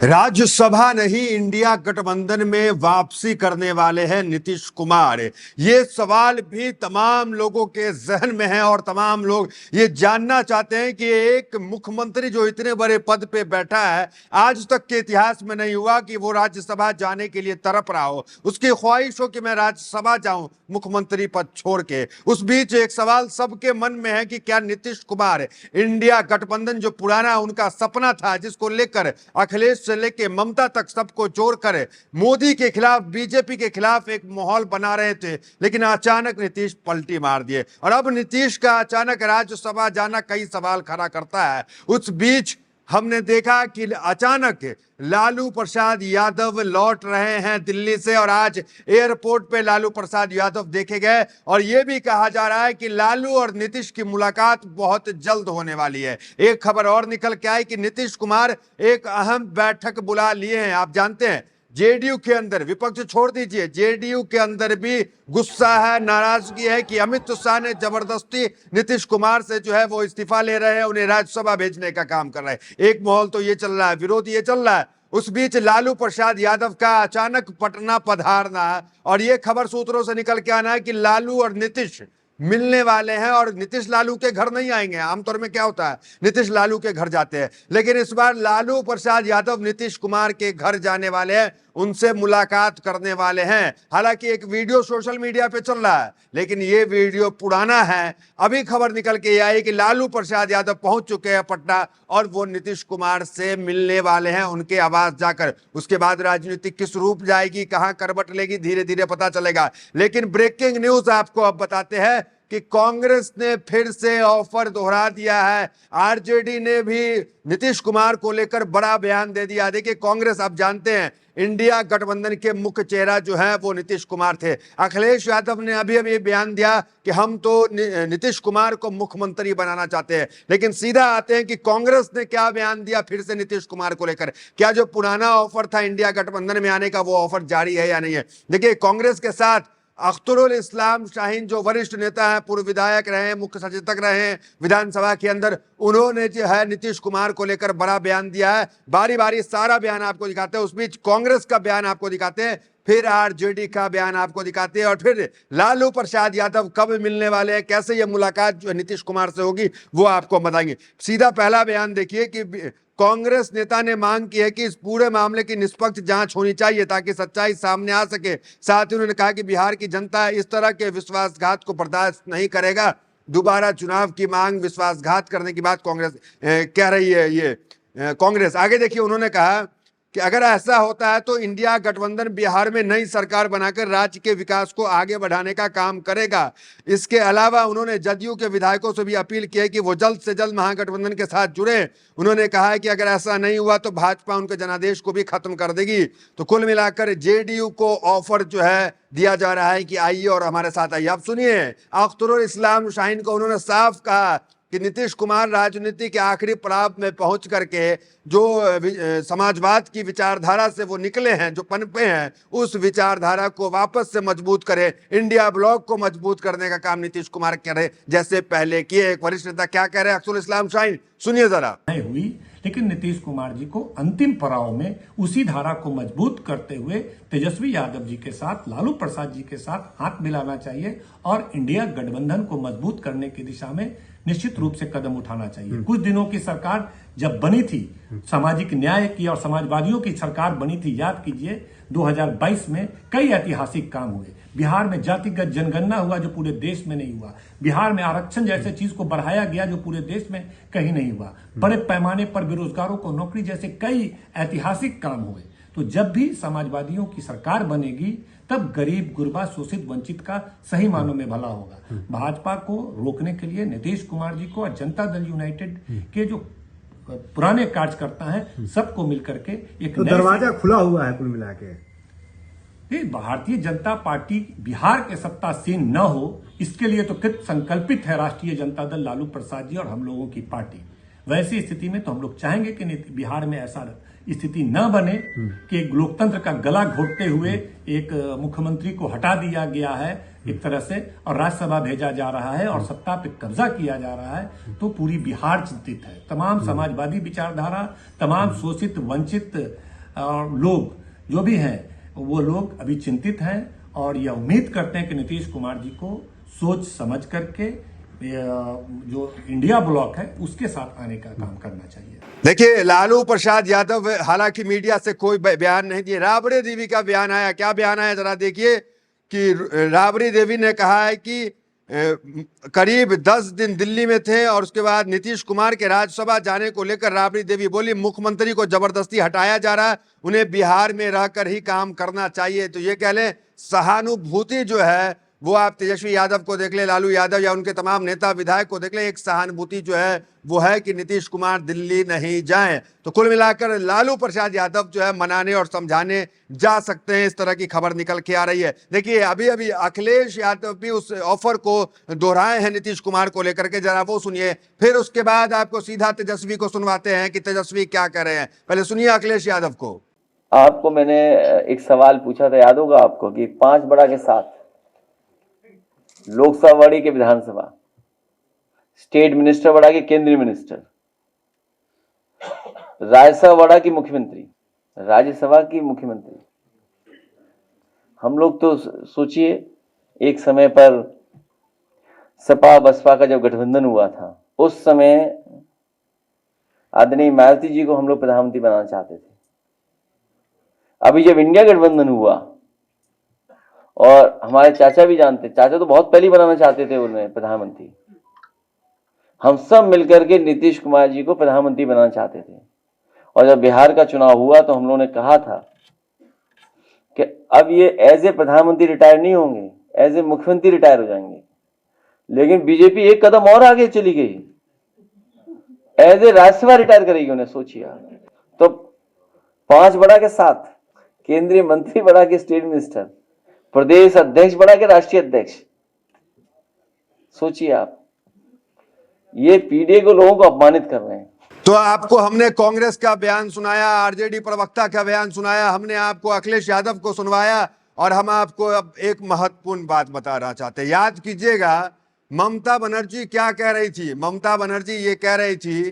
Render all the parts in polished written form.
राज्यसभा नहीं, इंडिया गठबंधन में वापसी करने वाले हैं नीतीश कुमार। ये सवाल भी तमाम लोगों के जहन में है और तमाम लोग ये जानना चाहते हैं कि एक मुख्यमंत्री जो इतने बड़े पद पे बैठा है, आज तक के इतिहास में नहीं हुआ कि वो राज्यसभा जाने के लिए तड़प रहा हो, उसकी ख्वाहिश हो कि मैं राज्यसभा जाऊं मुख्यमंत्री पद छोड़ के। उस बीच एक सवाल सबके मन में है कि क्या नीतीश कुमार इंडिया गठबंधन जो पुराना उनका सपना था, जिसको लेकर अखिलेश से लेके ममता तक सबको जोड़कर मोदी के खिलाफ, बीजेपी के खिलाफ एक माहौल बना रहे थे, लेकिन अचानक नीतीश पलटी मार दिए और अब नीतीश का अचानक राज्यसभा जाना कई सवाल खड़ा करता है। उस बीच हमने देखा कि अचानक लालू प्रसाद यादव लौट रहे हैं दिल्ली से और आज एयरपोर्ट पे लालू प्रसाद यादव देखे गए और यह भी कहा जा रहा है कि लालू और नीतीश की मुलाकात बहुत जल्द होने वाली है। एक खबर और निकल के आई कि नीतीश कुमार एक अहम बैठक बुला लिए हैं। आप जानते हैं जेडीयू के अंदर, विपक्ष छोड़ दीजिए, जेडीयू के अंदर भी गुस्सा है, नाराजगी है कि अमित शाह ने जबरदस्ती नीतीश कुमार से जो है वो इस्तीफा ले रहे हैं, उन्हें राज्यसभा भेजने का काम कर रहे हैं। एक माहौल तो ये चल रहा है, विरोध ये चल रहा है। उस बीच लालू प्रसाद यादव का अचानक पटना पधारना और ये खबर सूत्रों से निकल के आना है कि लालू और नीतीश मिलने वाले हैं और नीतीश लालू के घर नहीं आएंगे। आमतौर में क्या होता है, नीतीश लालू के घर जाते हैं, लेकिन इस बार लालू प्रसाद यादव नीतीश कुमार के घर जाने वाले हैं, उनसे मुलाकात करने वाले हैं। हालांकि एक वीडियो सोशल मीडिया पे चल रहा है, लेकिन ये वीडियो पुराना है। अभी खबर निकल के आई कि लालू प्रसाद यादव पहुंच चुके हैं पटना और वो नीतीश कुमार से मिलने वाले हैं उनके आवास जाकर। उसके बाद राजनीति किस रूप जाएगी, कहां करवट लेगी, धीरे धीरे पता चलेगा। लेकिन ब्रेकिंग न्यूज आपको अब बताते हैं कि कांग्रेस ने फिर से ऑफर दोहरा दिया है। आरजेडी ने भी नीतीश कुमार को लेकर बड़ा बयान दे दिया। देखिए, कांग्रेस, आप जानते हैं इंडिया गठबंधन के मुख्य चेहरा जो है वो नीतीश कुमार थे। अखिलेश यादव ने अभी अभी बयान दिया कि हम तो नीतीश कुमार को मुख्यमंत्री बनाना चाहते हैं, लेकिन सीधा आते हैं कि कांग्रेस ने क्या बयान दिया फिर से नीतीश कुमार को लेकर। क्या जो पुराना ऑफर था इंडिया गठबंधन में आने का, वो ऑफर जारी है या नहीं है? देखिए, कांग्रेस के साथ अख्तरुल इस्लाम शाहीन जो वरिष्ठ नेता हैं, पूर्व विधायक रहे हैं, मुख्य सचेतक रहे हैं विधानसभा के अंदर, उन्होंने जो है नीतीश कुमार को लेकर बड़ा बयान दिया है। बारी बारी सारा बयान आपको दिखाते हैं। उस बीच कांग्रेस का बयान आपको दिखाते हैं, फिर आरजेडी का बयान आपको दिखाते हैं और फिर लालू प्रसाद यादव कब मिलने वाले हैं, कैसे ये मुलाकात जो नीतीश कुमार से होगी वो आपको बताएंगे। सीधा पहला बयान देखिए कि कांग्रेस नेता ने मांग की है कि इस पूरे मामले की निष्पक्ष जांच होनी चाहिए ताकि सच्चाई सामने आ सके। साथ ही उन्होंने कहा कि बिहार की जनता इस तरह के विश्वासघात को बर्दाश्त नहीं करेगा। दोबारा चुनाव की मांग विश्वासघात करने की बात कांग्रेस कह रही है। ये कांग्रेस आगे देखिए, उन्होंने कहा कि अगर ऐसा होता है तो इंडिया गठबंधन बिहार में नई सरकार बनाकर राज्य के विकास को आगे बढ़ाने का काम करेगा। इसके अलावा उन्होंने जदयू के विधायकों से भी अपील की है कि वो जल्द से जल्द महागठबंधन के साथ जुड़े। उन्होंने कहा है कि अगर ऐसा नहीं हुआ तो भाजपा उनके जनादेश को भी खत्म कर देगी। तो कुल मिलाकर जेडीयू को ऑफर जो है दिया जा रहा है कि आइए और हमारे साथ आइए। आप सुनिए, अख्तरुल इस्लाम शाहीन को उन्होंने साफ कहा कि नीतीश कुमार राजनीति के आखिरी पड़ाव में पहुंच करके जो समाजवाद की विचारधारा से वो निकले हैं, जो पनपे हैं, उस विचारधारा को वापस से मजबूत करें, इंडिया ब्लॉक को मजबूत करने का काम नीतीश कुमार करे जैसे पहले किए। एक वरिष्ठ नेता क्या कह रहे हैं अख्तरुल इस्लाम शाहीन, सुनिए जरा। हुई, लेकिन नीतीश कुमार जी को अंतिम पड़ाव में उसी धारा को मजबूत करते हुए तेजस्वी यादव जी के साथ, लालू प्रसाद जी के साथ हाथ मिलाना चाहिए और इंडिया गठबंधन को मजबूत करने की दिशा में निश्चित रूप से कदम उठाना चाहिए। कुछ दिनों की सरकार जब बनी थी, सामाजिक न्याय की और समाजवादियों की सरकार बनी थी, याद कीजिए 2022 में कई ऐतिहासिक काम हुए। बिहार में जातिगत जनगणना हुआ जो पूरे देश में नहीं हुआ। बिहार में आरक्षण जैसे चीज को बढ़ाया गया जो पूरे देश में कहीं नहीं हुआ। बड़े पैमाने पर बेरोजगारों को नौकरी जैसे कई ऐतिहासिक काम हुए। तो जब भी समाजवादियों की सरकार बनेगी तब गरीब, गुरबा, शोषित, वंचित का सही मानों में भला होगा। भाजपा को रोकने के लिए नीतीश कुमार जी को और जनता दल यूनाइटेड के जो पुराने कार्यकर्ता हैं सबको मिलकर के एक तो दरवाजा खुला हुआ है कुल मिला के। भारतीय जनता पार्टी बिहार के सत्तासीन न हो, इसके लिए तो कृत संकल्पित है राष्ट्रीय जनता दल, लालू प्रसाद जी और हम लोगों की पार्टी। वैसी स्थिति में तो हम लोग चाहेंगे कि बिहार में ऐसा स्थिति न बने कि एक लोकतंत्र का गला घोटते हुए एक मुख्यमंत्री को हटा दिया गया है एक तरह से और राज्यसभा भेजा जा रहा है और सत्ता पे कब्जा किया जा रहा है। तो पूरी बिहार चिंतित है। तमाम समाजवादी विचारधारा, तमाम शोषित, वंचित लोग जो भी हैं वो लोग अभी चिंतित हैं और यह उम्मीद करते हैं कि नीतीश कुमार जी को सोच समझ करके जो इंडिया ब्लॉक है उसके साथ आने का काम करना चाहिए। देखिए, लालू प्रसाद यादव हालांकि मीडिया से कोई बयान नहीं दिए। राबड़ी देवी का बयान आया। क्या बयान आया जरा देखिए कि राबड़ी देवी ने कहा है कि करीब 10 दिन दिल्ली में थे और उसके बाद नीतीश कुमार के राज्यसभा जाने को लेकर राबड़ी देवी बोली मुख्यमंत्री को जबरदस्ती हटाया जा रहा है, उन्हें बिहार में रहकर ही काम करना चाहिए। तो ये कह लें सहानुभूति जो है वो आप तेजस्वी यादव को देख ले, लालू यादव या उनके तमाम नेता विधायक को देख ले, एक सहानुभूति जो है वो है कि नीतीश कुमार दिल्ली नहीं जाएं। तो कुल मिलाकर लालू प्रसाद यादव जो है मनाने और समझाने जा सकते हैं, इस तरह की खबर निकल के आ रही है। देखिए, अभी अभी अखिलेश यादव भी उस ऑफर को दोहराए हैं नीतीश कुमार को लेकर के, जरा वो सुनिए, फिर उसके बाद आपको सीधा तेजस्वी को सुनवाते हैं कि तेजस्वी क्या कह रहे हैं। पहले सुनिए अखिलेश यादव को। आपको मैंने एक सवाल पूछा था, याद होगा आपको, कि 5 बड़ा के साथ लोकसभा बड़ी के विधानसभा, स्टेट मिनिस्टर बड़ा के केंद्रीय मिनिस्टर, राज्यसभा बड़ा की मुख्यमंत्री, राज्यसभा की मुख्यमंत्री। हम लोग तो सोचिए, एक समय पर सपा बसपा का जब गठबंधन हुआ था उस समय आदरणीय मायावती जी को हम लोग प्रधानमंत्री बनाना चाहते थे। अभी जब इंडिया गठबंधन हुआ, और हमारे चाचा भी जानते, चाचा तो बहुत पहले बनाना चाहते थे उन्हें प्रधानमंत्री, हम सब मिलकर के नीतीश कुमार जी को प्रधानमंत्री बनाना चाहते थे। और जब बिहार का चुनाव हुआ तो हम लोगों ने कहा था कि अब ये एज ए प्रधानमंत्री रिटायर नहीं होंगे, एज ए मुख्यमंत्री रिटायर हो जाएंगे। लेकिन बीजेपी एक कदम और आगे चली गई, एज ए राज्यसभा रिटायर करेगी उन्हें, सोचिए। तो 5 बड़ा के साथ केंद्रीय मंत्री बड़ा के स्टेट मिनिस्टर, प्रदेश अध्यक्ष बड़ा के राष्ट्रीय अध्यक्ष, सोचिए आप, ये पीडीए को लोगों को अपमानित कर रहे हैं। तो आपको हमने कांग्रेस का बयान सुनाया, आरजेडी प्रवक्ता का बयान सुनाया, हमने आपको अखिलेश यादव को सुनवाया, और हम आपको अब एक महत्वपूर्ण बात बताना चाहते हैं। याद कीजिएगा ममता बनर्जी क्या कह रही थी। ममता बनर्जी ये कह रही थी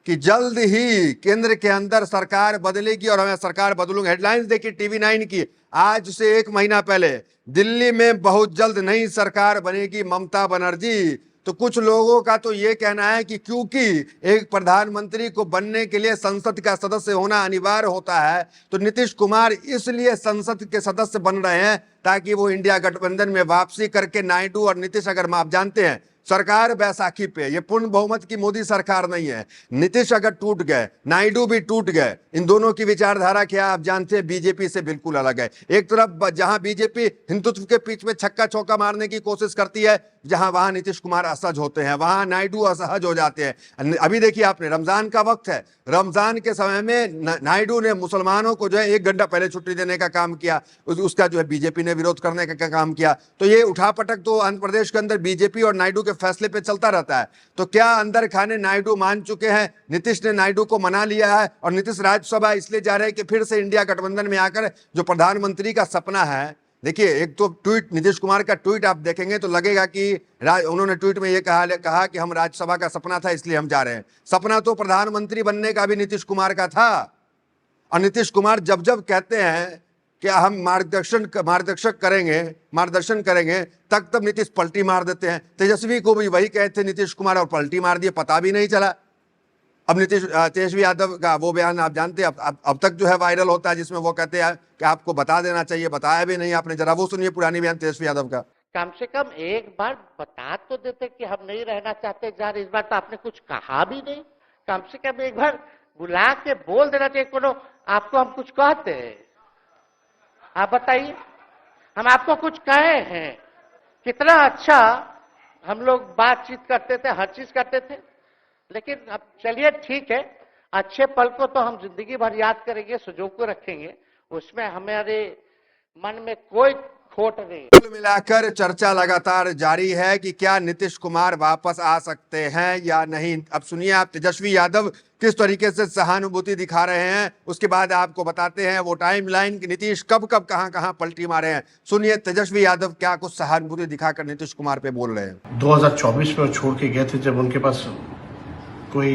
कि जल्द ही केंद्र के अंदर सरकार बदलेगी और मैं सरकार बदलूंगा। हेडलाइंस देखिए TV9 की, आज से 1 महीना पहले, दिल्ली में बहुत जल्द नई सरकार बनेगी ममता बनर्जी। तो कुछ लोगों का तो ये कहना है कि क्योंकि एक प्रधानमंत्री को बनने के लिए संसद का सदस्य होना अनिवार्य होता है, तो नीतीश कुमार इसलिए संसद के सदस्य बन रहे हैं ताकि वो इंडिया गठबंधन में वापसी करके नायडू और नीतीश, अगर आप जानते हैं सरकार बैसाखी पे, ये पूर्ण बहुमत की मोदी सरकार नहीं है। नीतीश अगर टूट गए, नायडू भी टूट गए, इन दोनों की विचारधारा क्या आप जानते हैं, बीजेपी से बिल्कुल अलग है। एक तरफ जहां बीजेपी हिंदुत्व के बीच में छक्का चौका मारने की कोशिश करती है, जहां वहां नीतीश कुमार असहज होते हैं, वहां नायडू असहज हो जाते हैं। अभी देखिए आपने, रमजान का वक्त है, रमजान के समय में नायडू ने मुसलमानों को जो है 1 घंटा पहले छुट्टी देने का काम किया, उसका जो है बीजेपी ने विरोध करने का काम किया। तो ये उठापटक तो आंध्र प्रदेश के अंदर बीजेपी और नायडू के फैसले पे चलता रहता है। तो क्या अंदर खाने नायडू मान चुके हैं, नीतीश ने नायडू को मना लिया है और नीतीश राज्यसभा इसलिए जा रहे हैं कि फिर से इंडिया गठबंधन में आकर जो प्रधानमंत्री का सपना है। देखिए, एक तो ट्वीट, नीतीश कुमार का ट्वीट आप देखेंगे तो लगेगा कि उन्होंने ट्वीट में ये कहा कि हम राज्यसभा का सपना था इसलिए हम जा रहे हैं। सपना तो प्रधानमंत्री बनने का भी नीतीश कुमार का था। और नीतीश कुमार जब जब कहते हैं कि हम मार्गदर्शन करेंगे, तब नीतीश पलटी मार देते हैं। तेजस्वी को भी वही कहे थे नीतीश कुमार और पलटी मार दिए, पता भी नहीं चला। अब तेजस्वी यादव का वो बयान आप जानते हैं, अब तक जो है वायरल होता है, जिसमें वो कहते हैं कि आपको बता देना चाहिए, बताया भी नहीं आपने। जरा वो सुनिए पुरानी बयान तेजस्वी यादव का। कम से कम एक बार बता तो देते कि हम नहीं रहना चाहते जार, इस बार तो आपने कुछ कहा भी नहीं। कम से कम एक बार बुला के बोल देना चाहिए, कोनो आपको हम कुछ कहते हैं, आप बताइए, हम आपको कुछ कहे हैं? कितना अच्छा हम लोग बातचीत करते थे, हर चीज करते थे। लेकिन अब चलिए ठीक है, अच्छे पल को तो हम जिंदगी भर याद करेंगे, सुजो को रखेंगे, उसमें हमारे मन में कोई खोट नहीं। कुल मिलाकर चर्चा लगातार जारी है कि क्या नीतीश कुमार वापस आ सकते हैं या नहीं। अब सुनिए आप तेजस्वी यादव किस तरीके से सहानुभूति दिखा रहे हैं, उसके बाद आपको बताते हैं वो टाइमलाइन कि नीतीश कब कब कहां पलटी मारे हैं। सुनिए तेजस्वी यादव क्या कुछ सहानुभूति दिखाकर नीतीश कुमार पे बोल रहे हैं। 2024 में छोड़ के गए थे, जब उनके पास कोई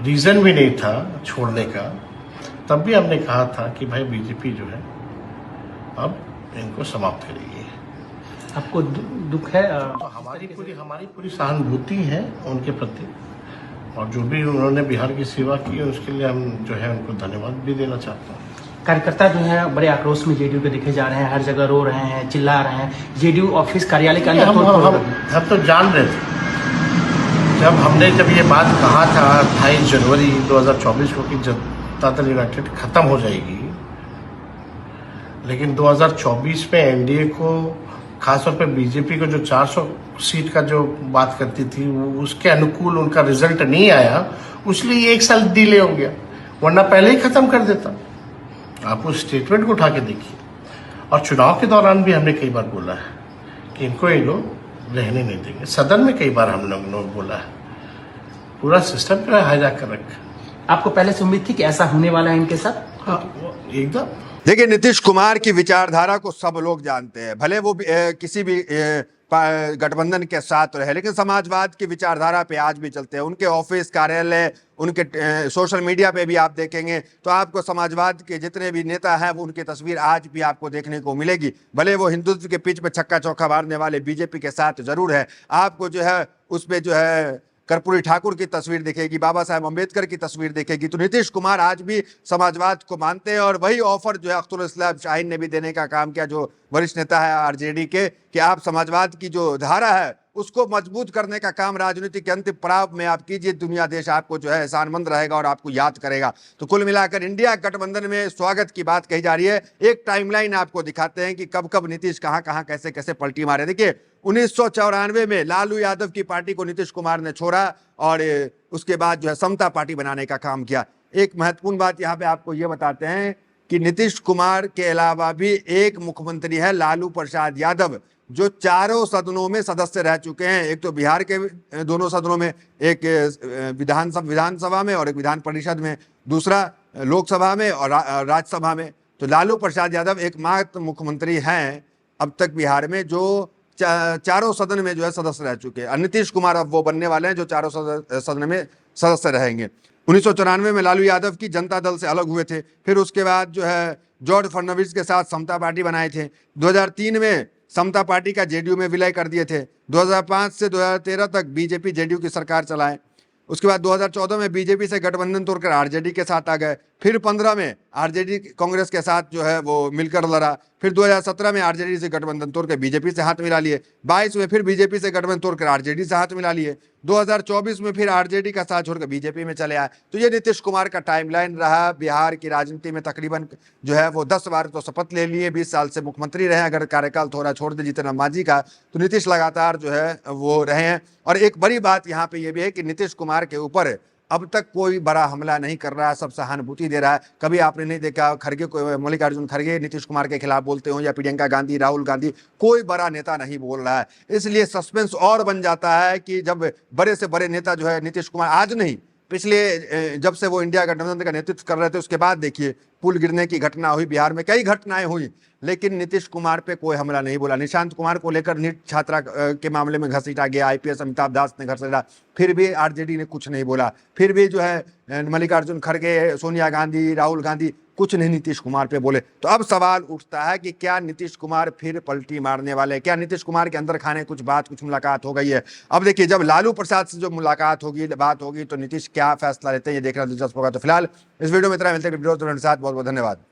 रीजन भी नहीं था छोड़ने का, तब भी हमने कहा था कि भाई बीजेपी जो है अब इनको समाप्त करेगी। आपको दुख है? तो हमारी पूरी सहानुभूति है उनके प्रति, और जो भी उन्होंने बिहार की सेवा की है उसके लिए हम जो है उनको धन्यवाद भी देना चाहते हैं। कार्यकर्ता जो है बड़े आक्रोश में जेडीयू के देखे जा रहे हैं, हर जगह रो रहे हैं, चिल्ला रहे हैं, जेडीयू ऑफिस कार्यालय के अंदर हम तो जान रहे थे जब ये बात कहा था 28 जनवरी 2024 को कि जनता दल यूनाइटेड खत्म हो जाएगी, लेकिन 2024 में एनडीए को, खासतौर पर बीजेपी को जो 400 सीट का जो बात करती थी वो उसके अनुकूल उनका रिजल्ट नहीं आया, इसलिए 1 साल डिले हो गया, वरना पहले ही खत्म कर देता। आप उस स्टेटमेंट को उठा के देखिए। और चुनाव के दौरान भी हमने कई बार बोला है कि इनको ये लोग रहने नहीं देंगे। सदन में कई बार हम लोगों ने बोला है, पूरा सिस्टम जो है हाईजैक कर रखा। आपको पहले से उम्मीद थी कि ऐसा होने वाला है इनके साथ? हाँ, एकदम। देखिए, नीतीश कुमार की विचारधारा को सब लोग जानते हैं, भले वो किसी भी गठबंधन के साथ रहे, लेकिन समाजवाद की विचारधारा पे आज भी चलते हैं। उनके ऑफिस, कार्यालय, उनके सोशल मीडिया पे भी आप देखेंगे तो आपको समाजवाद के जितने भी नेता हैं वो उनकी तस्वीर आज भी आपको देखने को मिलेगी। भले वो हिंदुत्व के पिच पे छक्का चौका मारने वाले बीजेपी के साथ जरूर है, आपको जो है उस पे जो है कर्पूरी ठाकुर की तस्वीर दिखेगी, बाबा साहेब अम्बेडकर की तस्वीर दिखेगी। तो नीतीश कुमार आज भी समाजवाद को मानते हैं, और वही ऑफर जो है अख्तरुल इस्लाम शाहीन ने भी देने का काम किया, जो वरिष्ठ नेता है आरजेडी के, कि आप समाजवाद की जो धारा है उसको मजबूत करने का काम राजनीति के अंतिम पड़ाव में आप कीजिए। दुनिया देश आपको जो है एहसानमंद रहेगा और आपको याद करेगा। तो कुल मिलाकर इंडिया गठबंधन में स्वागत की बात कही जा रही है। एक टाइमलाइन आपको दिखाते हैं कि कब कब नीतीश कहां कहां कैसे कैसे पलटी मारे। देखिए, 1994 में लालू यादव की पार्टी को नीतीश कुमार ने छोड़ा और उसके बाद जो है समता पार्टी बनाने का काम किया। एक महत्वपूर्ण बात यहाँ पे आपको ये बताते हैं कि नीतीश कुमार के अलावा भी एक मुख्यमंत्री है, लालू प्रसाद यादव, जो चारों सदनों में सदस्य रह चुके हैं। एक तो बिहार के दोनों सदनों में, एक विधानसभा में और एक विधान परिषद में, दूसरा लोकसभा में और राज्यसभा में। तो लालू प्रसाद यादव एकमात्र मुख्यमंत्री हैं अब तक बिहार में जो चारों सदन में जो है सदस्य रह चुके हैं। नीतीश कुमार अब वो बनने वाले हैं जो चारों सदन में सदस्य रहेंगे। 1994 में लालू यादव की जनता दल से अलग हुए थे, फिर उसके बाद जो है जॉर्ज फडणवीस के साथ समता पार्टी बनाए थे। 2003 में समता पार्टी का जेडीयू में विलय कर दिए थे। 2005 से 2013 तक बीजेपी जेडीयू की सरकार चलाए। उसके बाद 2014 में बीजेपी से गठबंधन तोड़कर आरजेडी के साथ आ गए। फिर 15 में आरजेडी कांग्रेस के साथ जो है वो मिलकर लड़ा। फिर 2017 में आरजेडी से गठबंधन तोड़कर बीजेपी से हाथ मिला लिए। 22 में फिर बीजेपी से गठबंधन तोड़कर आरजेडी से हाथ मिला लिए। 2024 में फिर आरजेडी का साथ छोड़कर बीजेपी में चले आए। तो ये नीतीश कुमार का टाइमलाइन रहा। बिहार की राजनीति में तकरीबन जो है वो 10 बार तो शपथ ले लिए, 20 साल से मुख्यमंत्री रहे। अगर कार्यकाल थोड़ा छोड़ दे जीतन राम मांझी का, तो नीतीश लगातार जो है वो रहे हैं। और एक बड़ी बात यहाँ पे ये भी है कि नीतीश कुमार के ऊपर अब तक कोई बड़ा हमला नहीं कर रहा है, सब सहानुभूति दे रहा है। कभी आपने नहीं देखा खड़गे को, मल्लिकार्जुन खड़गे नीतीश कुमार के खिलाफ बोलते हो, या प्रियंका गांधी, राहुल गांधी, कोई बड़ा नेता नहीं बोल रहा है। इसलिए सस्पेंस और बन जाता है कि जब बड़े से बड़े नेता जो है नीतीश कुमार, आज नहीं पिछले जब से वो इंडिया गठबंधन का नेतृत्व कर रहे थे उसके बाद देखिए पुल गिरने की घटना हुई, बिहार में कई घटनाएं हुई, लेकिन नीतीश कुमार पे कोई हमला नहीं बोला। निशांत कुमार को लेकर नीट छात्रा के मामले में घसीटा गया, आईपीएस अमिताभ दास ने घसीटा, फिर भी आरजेडी ने कुछ नहीं बोला। फिर भी जो है मल्लिकार्जुन खड़गे, सोनिया गांधी, राहुल गांधी कुछ नहीं नीतीश कुमार पे बोले। तो अब सवाल उठता है कि क्या नीतीश कुमार फिर पलटी मारने वाले, क्या नीतीश कुमार के अंदर खाने कुछ बात, कुछ मुलाकात हो गई है। अब देखिए, जब लालू प्रसाद से जो मुलाकात होगी, बात होगी, तो नीतीश क्या फैसला लेते हैं ये देखना दिलचस्प होगा। तो फिलहाल इस वीडियो में इतना, मिलते हैं वीडियो के साथ। बहुत बहुत धन्यवाद।